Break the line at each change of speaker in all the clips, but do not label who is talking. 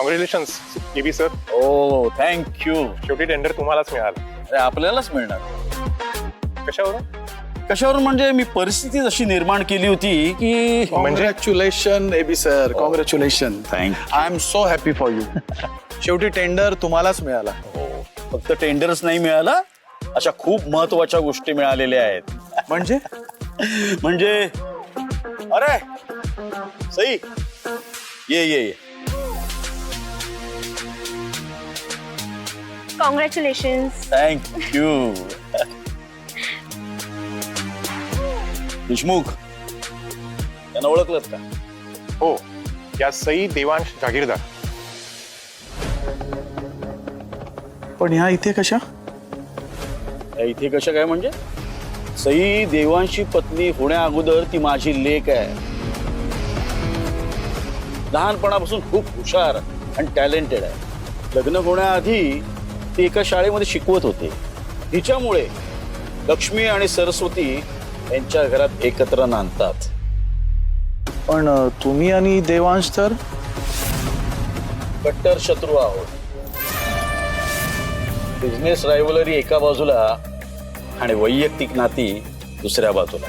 Congratulations KB sir.
Oh thank you.
शेवटी tender तुम्हालाच मिळालं.
अरे आपल्यालाच मिळणार.
कशावरून?
कशावरून म्हणजे मी परिस्थिती अशी निर्माण केली होती की
congratulation AB sir, congratulation.
Thank you.
I am so happy for you. शेवटी टेंडर तुम्हालाच मिळाला.
हो, फक्त टेंडर्स नाही मिळाला, अशा खूप महत्वाच्या गोष्टी मिळालेल्या आहेत.
म्हणजे
म्हणजे अरे सई ये ये ये.
कॉंग्रॅच्युलेशन्स.
थँक्यू. देशमुख यांना ओळखलं का?
हो, या सई देवांश जागीरदार.
पण ह्या इथे कशा?
या इथे कशा काय म्हणजे सई देवांशी पत्नी होण्या अगोदर ती माझी लेक आहे. लहानपणापासून खूप हुशार आणि टॅलेंटेड आहे. लग्न होण्याआधी ती एका शाळेमध्ये शिकवत होते. तिच्यामुळे लक्ष्मी आणि सरस्वती यांच्या घरात एकत्र नांदतात.
पण तुम्ही आणि देवांश तर
कट्टर शत्रू आहोत. बिझनेस रायव्हलरी एका बाजूला आणि वैयक्तिक नाती दुसऱ्या बाजूला.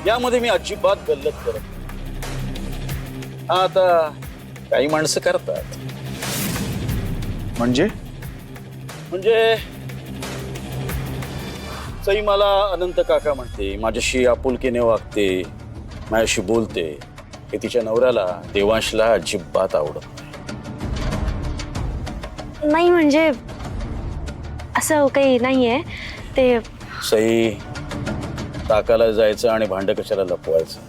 यामध्ये मी अजिबात गल्लत करत नाही. आता काही माणसं करतात.
म्हणजे
सई मला अनंत काका म्हणते, माझ्याशी आपुलकीने वागते, माझ्याशी बोलते. हे तिच्या नवऱ्याला देवांशला अजिबात आवडत
नाही. म्हणजे असं काही नाहीये ते.
सई ताकाला जायचं आणि भांड कशाला लपवायचं.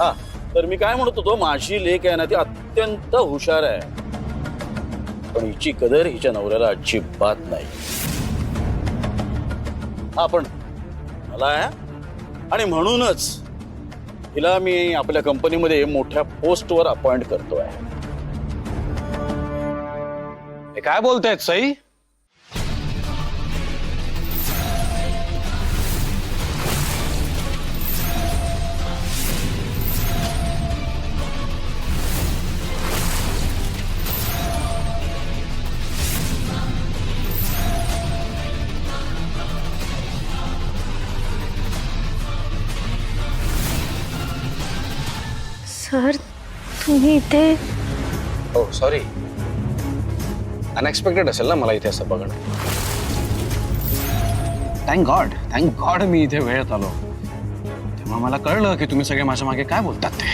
हा तर मी काय म्हणत होतो, माझी लेक आहे ना ती अत्यंत हुशार आहे, पण हिची कदर हिच्या नवऱ्याला अजिबात नाही. हा पण मला आहे आणि म्हणूनच हिला मी आपल्या कंपनीमध्ये मोठ्या पोस्टवर अपॉइंट करतोय.
हे काय बोलतायत सई?
सर तुम्ही इथे?
हो सॉरी, अनएक्सपेक्टेड असेल ना मला इथे असं बघणं. थँक गॉड मी इथे वेळेत आलो. तेव्हा मला कळलं की तुम्ही सगळे माझ्या मागे काय बोलतात ते.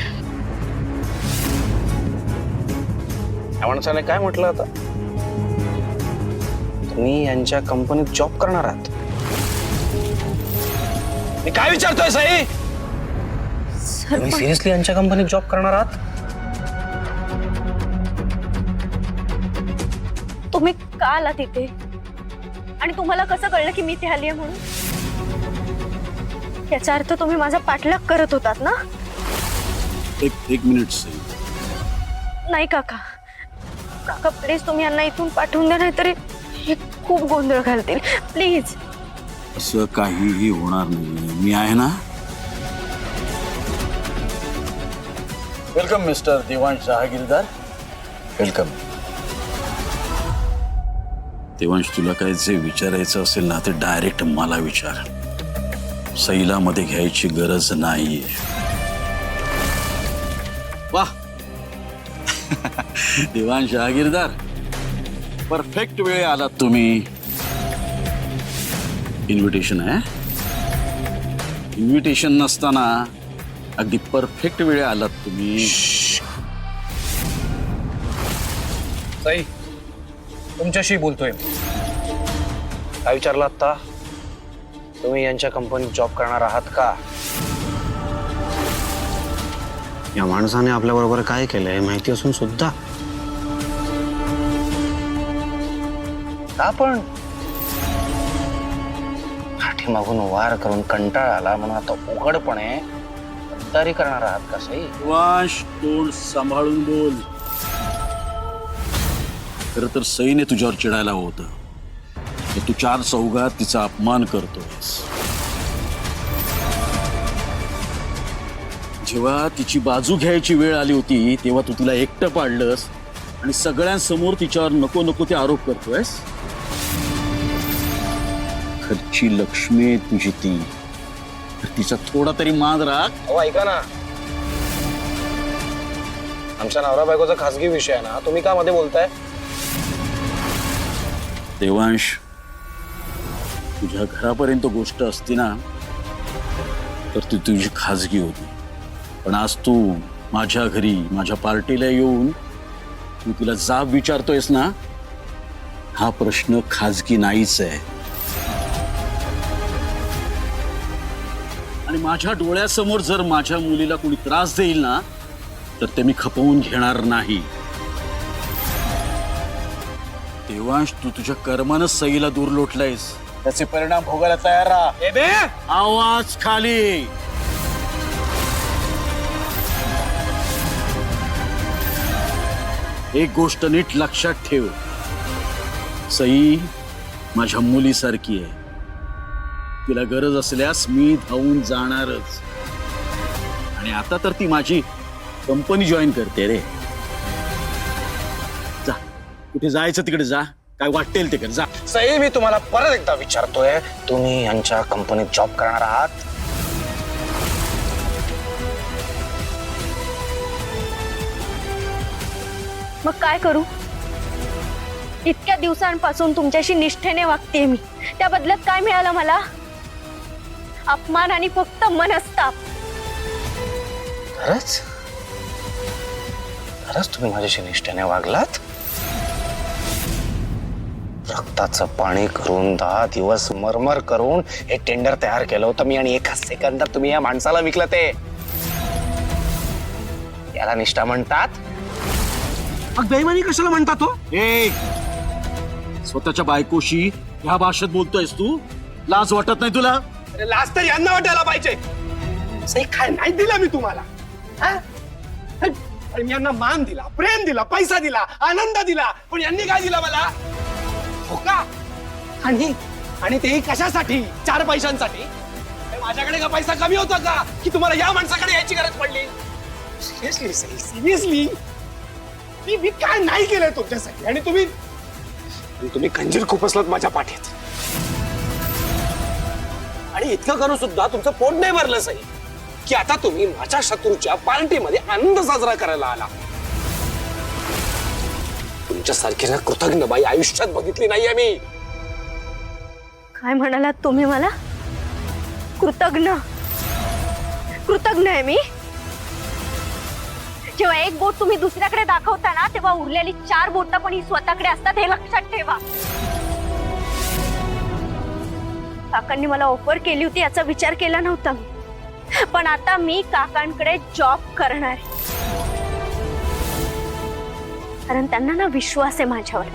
या माणसाने काय म्हटलं आता? तुम्ही यांच्या कंपनीत जॉब करणार आहात? मी काय विचारतोय सई? तुम्ही सिरियसली यांच्या कंपनीत जॉब करणार आहात?
तुम्ही का आला तिथे आणि तुम्हाला कसं कळलं की मी इथे आली आहे म्हणून? याचा अर्थ तुम्ही माझा पाठलाग करत होतात ना?
एक मिनिट सई.
नाही काका, काका प्लीज तुम्ही यांना इथून पाठवून द्या, नाहीतरी हे खूप गोंधळ घालतील. प्लीज.
असं काहीही होणार नाही. मी आहे ना. Welcome mister Devansh Jahagirdar.
Welcome.
Devansh तुला काय जे विचारायचं असेल ना ते डायरेक्ट मला विचार. सईला मध्ये घ्यायची गरज नाहीये. वाह देवांश जहागीरदार, परफेक्ट वेळे आलात तुम्ही. इन्व्हिटेशन आहे. इन्व्हिटेशन नसताना अगदी परफेक्ट वेळे आलात तुम्ही.
सई तुमच्याशी बोलतोय. काय विचारलं आता? तुम्ही यांच्या कंपनीत जॉब करणार आहात का? या माणसाने आपल्या बरोबर काय केलंय माहिती असून सुद्धा आपण पाठीमागून वार करून कंटाळा आला म्हणून आता उघडपणे गद्दारी करणार आहात का सई?
देवांश तोंड सांभाळून बोल. खरं तर सईने तुझ्यावर चिडायला होतं. तू चार चौघात तिचा अपमान करतोयस. जेव्हा तिची बाजू घ्यायची वेळ आली होती तेव्हा तू तिला एकटं पाडलंस आणि सगळ्यांसमोर तिच्यावर नको नको ते आरोप करतोयस. खरची लक्ष्मी आहे तुझी ती, तर तिचा थोडा तरी मान राख.
अहो ऐका ना, आमच्या नवरा बायकोचा खासगी विषय आहे ना, तुम्ही का मध्ये बोलताय?
देवांश, तुझ्या घरापर्यंत गोष्ट असती ना तर ती तुझी खाजगी होती, पण आज तू माझ्या घरी माझ्या पार्टीला येऊन तू तिला जाब विचारतोयस ना, हा प्रश्न खाजगी नाहीच आहे. आणि माझ्या डोळ्यासमोर जर माझ्या मुलीला कोणी त्रास देईल ना तर ते मी खपवून घेणार नाही. देवांश, तू तुझ्या कर्मानंच सईला दूर लोटलायस, त्याचे परिणाम भोगायला तयार राहा. आवाज खाली. एक गोष्ट नीट लक्षात ठेव, सई माझ्या मुलीसारखी आहे. तिला गरज असल्यास मी धावून जाणारच. आणि आता तर ती माझी कंपनी जॉईन करते रे. जा, कुठे जायचं तिकडे जा, काय वाटेल ते कर, जा.
सई, मी तुम्हाला परत एकदा विचारतोय, तुम्ही यांच्या कंपनीत जॉब करणार आहात?
मग काय करू? इतक्या दिवसांपासून तुमच्याशी निष्ठेने वागतेय मी, त्या बदल्यात काय मिळालं मला? अपमान आणि फक्त मनस्ताप.
खरंच खरंच तुम्ही माझ्याशी निष्ठेने वागलात? रक्ताचं पाणी करून 10 दिवस मरमर करून हे टेंडर तयार केलं होतं मी, आणि एका सेकंदात तुम्ही या माणसाला विकलं. ते याला निष्ठा म्हणतात?
मग बेईमानी कशाला म्हणतात तो?
ए, स्वतःच्या बायकोशी ह्या भाषेत बोलतोयस तू? लाज वाटत नाही तुला?
लास्ट तर यांना वाटायला पाहिजे. सही काय नाही दिला मी तुम्हाला, हा? पण यांना मान दिला, प्रेम दिला, पैसा दिला, आनंद दिला, पण यांनी काय दिला मला? धोका. आणि तेही कशासाठी? 4 पैशांसाठी. माझ्याकडे का पैसा कमी होता का की तुम्हाला या माणसाकडे यायची गरज पडली? सिरियसली सही, सिरियसली मी काय नाही केलंय तुमच्यासाठी, आणि तुम्ही खंजीर खुपसलात माझ्या पाठीत. आणि इतकं करून सुद्धा तुमचं पोट नाही भरलं सही, की आता तुम्ही माझ्या शत्रूच्या पार्टीमध्ये आनंद साजरा करायला आला. तुमच्यासारखी ना कृतज्ञ बाई आयुष्यात बघितली नाहीये मी.
काय म्हणालात तुम्ही मला? कृतज्ञ? कृतज्ञ आहे मी? जेव्हा एक बोट तुम्ही दुसऱ्याकडे दाखवता ना, तेव्हा उरलेली 4 बोट पण ही स्वतःकडे असतात, हे लक्षात ठेवा. काकांनी मला ऑफर केली होती याचा विचार केला नव्हता मी, पण आता मी काकांकडे जॉब करणार आहे, कारण त्यांना ना विश्वास आहे माझ्यावर.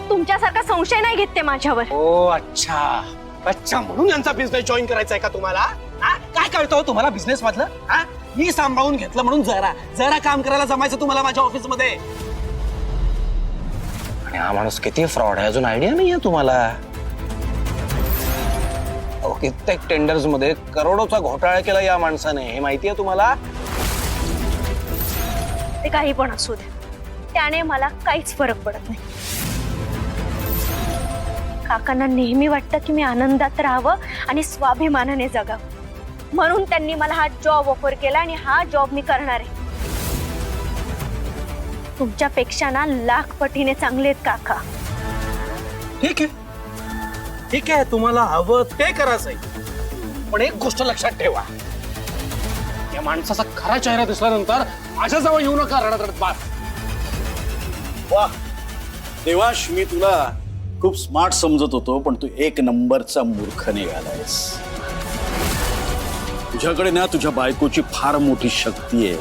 तुमच्यासारखा संशय नाही घेत ते माझ्यावर.
ओ अच्छा अच्छा, म्हणून यांचा बिझनेस जॉईन करायचा आहे का तुम्हाला? काय कळतं हो तुम्हाला बिझनेस मधलं? मी सांभाळून घेतलं म्हणून जरा काम करायला जमायचं तुम्हाला माझ्या ऑफिस मध्ये.
आणि हा माणूस किती फ्रॉड आहे अजून आयडिया नाहीये तुम्हाला? अहो, कित्येक टेंडर्स मध्ये करोडोचा घोटाळा केला या माणसाने, हे माहितीये तुम्हाला?
ते काही पण असू दे, त्याने मला काहीच फरक पडत नाही. काकांना नेहमी वाटतं की मी आनंदात राहावं आणि स्वाभिमानाने जगावं, म्हणून त्यांनी मला हा जॉब ऑफर केला, आणि हा जॉब मी करणार आहे. तुमच्यापेक्षा ना 1,00,000 पटीने चांगले आहेत काका.
ठीक आहे ठीक आहे, तुम्हाला हवं ते करायचंय, पण एक गोष्ट लक्षात ठेवा, या माणसाचा खरा चेहरा दिसल्यानंतर माझ्याजवळ येऊ नका रडत बास.
वा देवांश, मी तुला खूप स्मार्ट समजत होतो, पण तू 1 नंबरचा मूर्ख निघालायस. तुझ्याकडे ना तुझ्या बायकोची फार मोठी शक्ती आहे,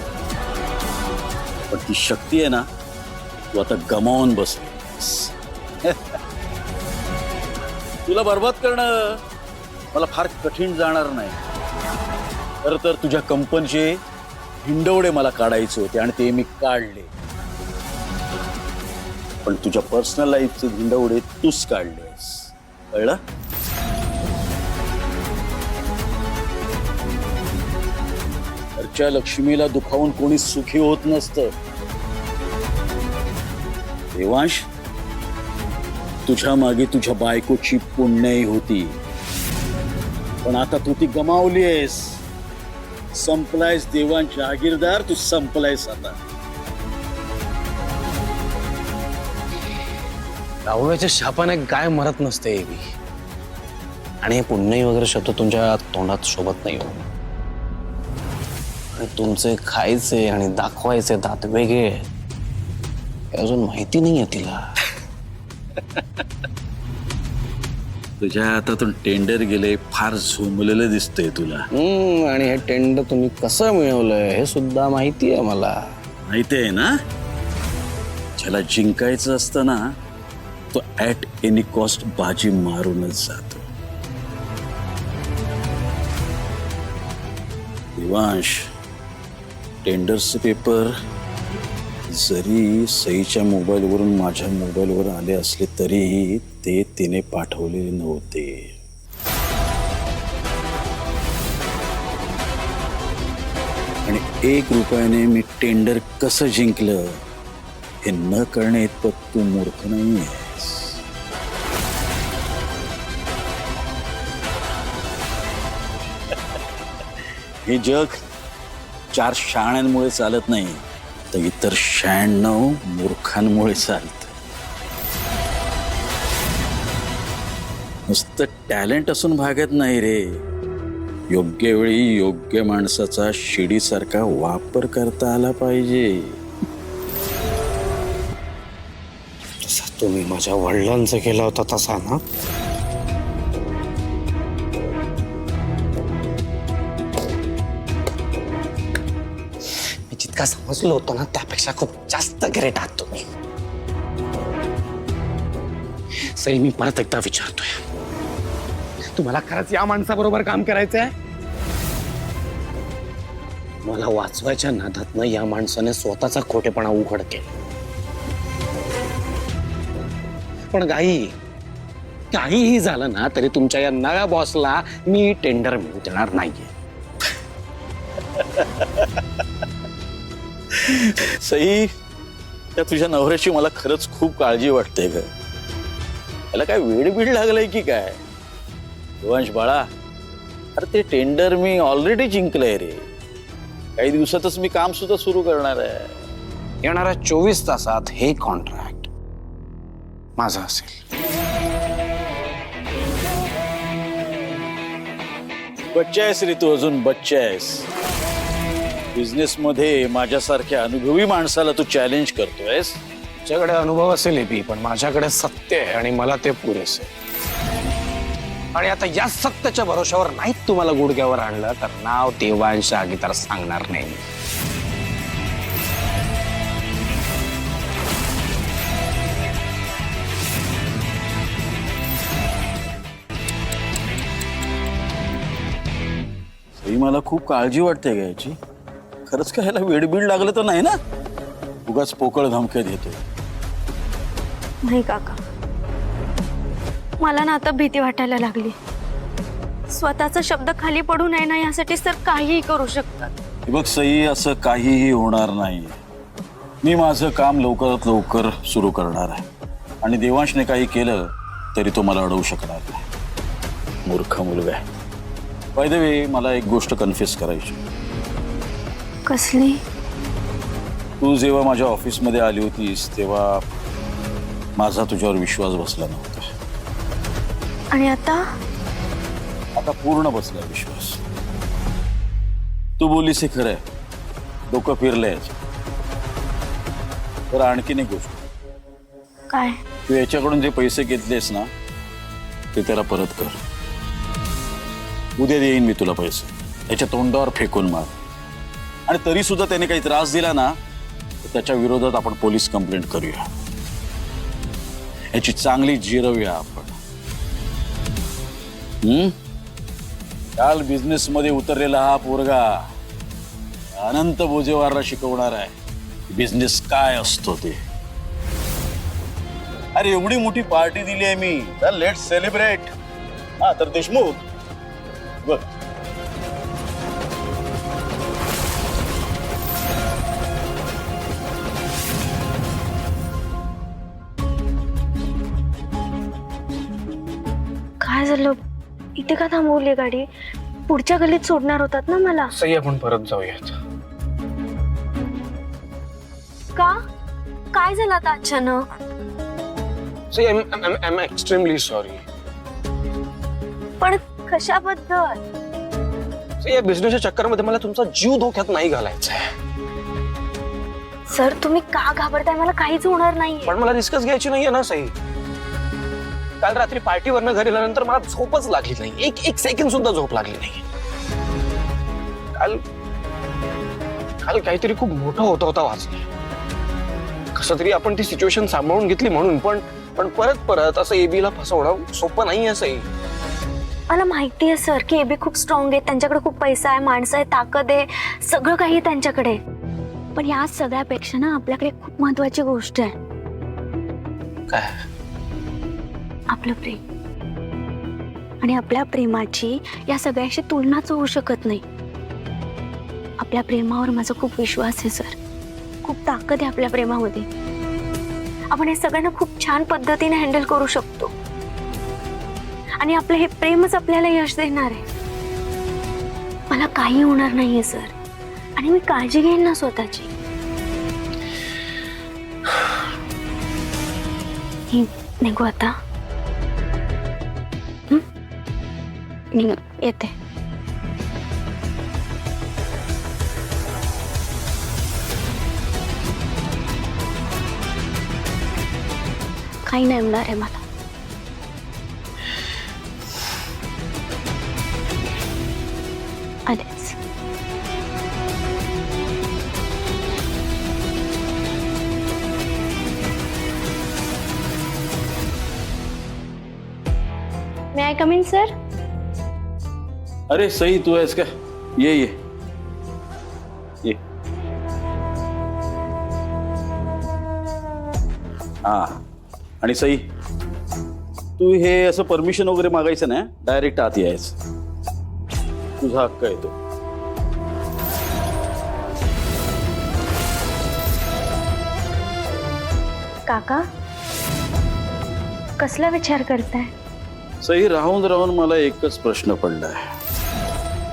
पण ती शक्ती आहे ना तू आता गमावून बसलीस. तुला बर्बाद करणं मला फार कठीण जाणार नाही. खरं तर तुझ्या कंपनीचे हिंडवडे मला काढायचे होते आणि ते मी काढले, पण तुझ्या पर्सनल लाईफचे हिंडवडे तूच काढलेस, कळलं? घरच्या लक्ष्मीला दुखावून कोणी सुखी होत नसतं. देवांश, तुझ्या मागे तुझ्या बायकोची पुण्याई होती, पण आता तू ती गमावली आहेस. संपलायस देवांश जहागीरदार, तू संपलायस आता.
राहुल्याच्या शापाने काय मरत नसते एबी. आणि हे पुण्यही वगैरे शब्द तुमच्या तोंडात शोभत नाही हो. आणि तुमचे खायचे आणि दाखवायचे दात वेगळे आहेत. हे अजून माहिती नाहीये तिला.
तुझ्या हातातून टेंडर गेले, फार झोंबलेलं दिसतंय तुला.
आणि हे टेंडर तुम्ही कसं मिळवलंय हे सुद्धा माहिती आहे मला.
माहिती आहे ना, ज्याला जिंकायचं असतं ना, तो ऍट एनी कॉस्ट बाजी मारूनच जातो. देवांश, टेंडरचे पेपर जरी सईच्या मोबाईलवरून माझ्या मोबाईलवर आले असले तरी ते तिने पाठवलेले नव्हते. आणि 1 रुपयाने मी टेंडर कसं जिंकलं हे न कळणे इतपत तू मूर्ख नाही आहेस. हे जग 4 शहाण्यांमुळे चालत नाही, तर इतर 96 मूर्खांमुळे चालत. नुसतं टॅलेंट असून भागत नाही रे. योग्य वेळी योग्य माणसाचा शिडीसारखा वापर करता आला पाहिजे.
तसा तुम्ही माझ्या वडिलांचं केला होता तसा ना. मी जितका समजलो होतो ना त्यापेक्षा खूप जास्त ग्रेट आहात तुम्ही. सई, मी परत एकदा विचारतोय, तुम्हाला खरंच या माणसाबरोबर काम करायचंय? मला वाचवायच्या नादातनं या माणसाने स्वतःचा खोटेपणा उघड केला. पण काहीही झालं ना तरी तुमच्या या नव्या बॉसला मी टेंडर मिळू देणार नाहीये.
सई, त्या तुझ्या नवऱ्याची मला खरंच खूप काळजी वाटते ग. याला काय वेडबीड लागलंय की काय? देवांश बाळा, अरे ते टेंडर मी ऑलरेडी जिंकलंय रे. काही दिवसातच मी काम सुद्धा सुरू करणार आहे.
येणाऱ्या 24 तासात हे कॉन्ट्रॅक्ट माझं असेल.
बच्चा आहेस रे तू, अजून बच्चा आहेस. बिझनेस मध्ये माझ्यासारख्या अनुभवी माणसाला तू चॅलेंज करतोयस.
तुझ्याकडे अनुभव असेल एबी, पण माझ्याकडे सत्य आहे आणि मला ते पुरेसे. आणि आता या सत्याच्या भरोशावर नाही तुम्हाला गुडघ्यावर आणलं तर नाव देवांश तर सांगणार नाही.
सई, मला खूप काळजी वाटते का याची. खरंच का ह्याला वेडबीड लागलं तर नाही ना? उगाच पोकळ धमक्या देतो.
नाही काका, मला ना आता भीती वाटायला लागली. स्वतःचा शब्द खाली पडू नये ना यासाठी सर काहीही करू शकतात.
हे बघ सई, असं काहीही होणार नाही. मी माझं काम लवकरात लवकर सुरू करणार आहे. आणि देवांशने काही केलं तरी तो मला अडवू शकणार नाही. मूर्ख मुलगा आहे. बाय द वे, मला एक गोष्ट कन्फेस करायची.
कसली?
तू जेव्हा माझ्या ऑफिसमध्ये आली होतीस तेव्हा माझा तुझ्यावर विश्वास बसला नव्हता.
आणि आता
पूर्ण बसला विश्वास. तू बोललीस हे खरं आहे, डोकं फिरलंय. तर आणखीन एक गोष्ट,
काय?
तू याच्याकडून जे पैसे घेतलेस ना ते त्याला परत कर. उद्या देईन मी तुला पैसे. त्याच्या तोंडावर फेकून मार. आणि तरी सुद्धा त्याने काही त्रास दिला ना तर त्याच्या विरोधात आपण पोलीस कंप्लेंट करूया. याची चांगली जिरवूया आपण. काल बिझनेस मध्ये उतरलेला हा पोरगा अनंत बोजेवारला शिकवणार आहे बिझनेस काय असतो ते. अरे एवढी मोठी पार्टी दिली आहे मी, लेट्स सेलिब्रेट. हा तर देशमुख बघ,
काय झालं? इथे का थांबवली गाडी? पुढच्या गल्लीत सोडणार होतात ना मला.
सई आपण परत जाऊयात.
का? काय झालं आता अचानक?
Sai I am extremely sorry.
पण कशाबद्दल?
सई या बिझनेसच्या चक्करमध्ये मला तुमचा जीव धोक्यात नाही घालायचा आहे.
सर तुम्ही का घाबरताय? मला काहीच होणार नाहीये.
पण मला रिस्कच घ्यायची नाहीये ना सई. काल रात्री पार्टीवरनं घरी आल्यानंतर मला झोपच लागली नाही. एक सेकंड सुद्धा झोप लागली नाही. काल काल काहीतरी खूप मोठं होता वाचलं. कसं तरी आपण ती सिच्युएशन सांभाळून घेतली म्हणून. पण परत असं एबीला फसवणं सोपं नाही असंही.
मला माहिती आहे सर की एबी खूप स्ट्रॉंग आहे, त्यांच्याकडे खूप पैसा आहे, माणसं आहे, ताकद आहे, सगळं काही आहे त्यांच्याकडे. पण या सगळ्यापेक्षा ना आपल्याकडे खूप महत्वाची गोष्ट आहे.
काय?
आपलं प्रेम. आणि आपल्या प्रेमाची या सगळ्याशी तुलनाच होऊ शकत नाही. आपल्या प्रेमावर माझा खूप विश्वास आहे सर. खूप ताकद आहे आपल्या प्रेमामध्ये. आपण हे सगळ्यांना खूप छान पद्धतीने हँडल करू शकतो. आणि आपलं हे प्रेमच आपल्याला यश देणार आहे. मला काही होणार नाहीये सर. आणि मी काळजी घेईन ना स्वतःची. निघू आता. येते. काही नाही होणार आहे मला. आलेच. मे आय कम इन सर?
अरे सई तू आहेस का? ये ये ये. हा आणि सई तू हे असं परमिशन वगैरे मागायचं ना, डायरेक्ट आत यायचं. तुझा हक्क आहे तो.
काका कसला विचार करताय?
सई राहून राहून मला एकच प्रश्न पडलाय.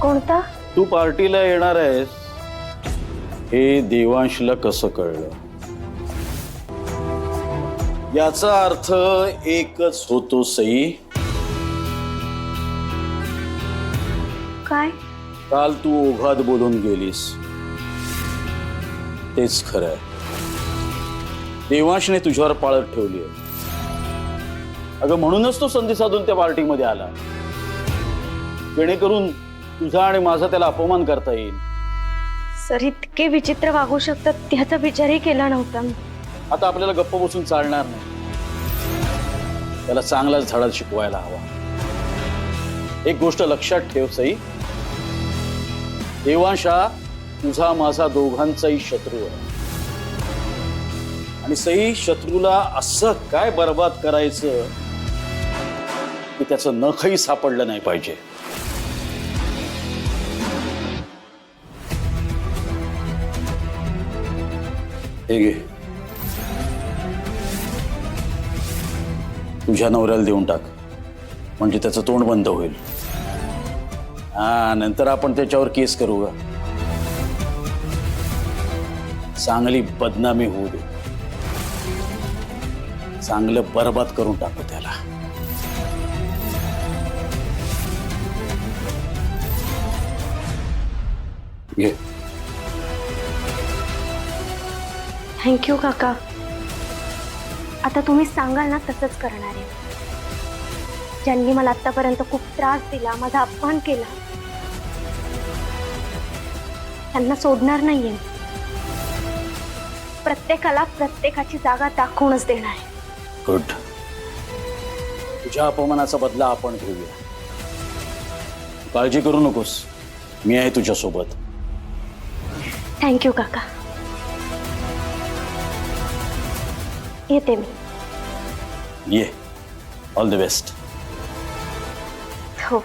कोणता?
तू पार्टीला येणार आहेस हे देवांशला कसं कळलं? याचा अर्थ एकच होतो सई.
काय?
काल तू ओघात बोलून गेलीस तेच खरं आहे. देवांशने तुझ्यावर पाळत ठेवली आहे. अगं म्हणूनच तो संधी साधून त्या पार्टीमध्ये आला, जेणेकरून तुझा आणि माझा त्याला अपमान करता येईल.
सर इतके विचित्र वागू शकतात त्याचा विचारही केला नव्हता.
आता आपल्याला गप्प बसून चालणार नाही. त्याला चांगलाच धडा शिकवायला हवा. एक गोष्ट लक्षात ठेव सई, देवांश हा तुझा माझा दोघांचाही शत्रू आहे. आणि सई शत्रूला असं काय बर्बाद करायचं की त्याचं नखही सापडलं नाही पाहिजे. हे घे, तुझ्या नवऱ्याला देऊन टाक, म्हणजे त्याचं तोंड बंद होईल. हा नंतर आपण त्याच्यावर केस करू ग. चांगली बदनामी होऊ दे, चांगलं बर्बाद करून टाकू त्याला. घे.
थँक्यू काका. आता तुम्ही सांगाल ना तसंच करणार आहे. ज्यांनी मला आतापर्यंत खूप त्रास दिला, माझा अपमान केला, त्यांना सोडणार नाहीये. प्रत्येकाला प्रत्येकाची जागा दाखवूनच देणार आहे.
गुड. तुझ्या अपमानाचा बदला आपण घेऊया. काळजी करू नकोस, मी आहे तुझ्या सोबत.
थँक्यू काका. येते मी.
ये. All the best.
हो.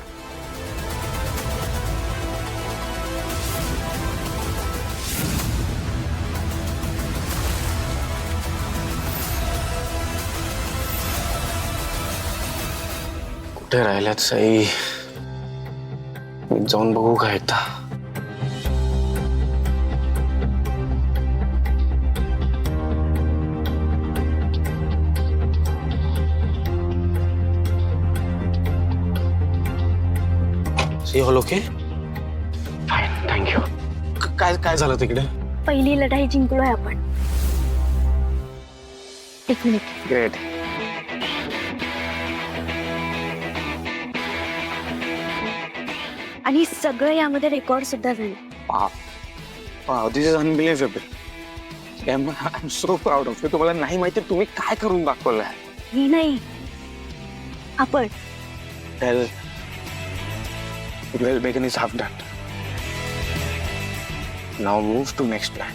कुठे राहिल्यात सई? मी जाऊन बघू का एकदा? See all okay? Fine, thank you. काय काय झालं तिकडे?
पहिली लढाई जिंकलोय आपण. एक मिनिट.
ग्रेट.
आणि सगळं यामध्ये रेकॉर्ड सुद्धा झालं.
Wow, this is unbelievable. I'm so proud of you. तुम्हाला नाही माहिती तुम्ही काय करून दाखवलंय.
ही नाही, आपण.
Well, Megan is half done. Now move to next plan.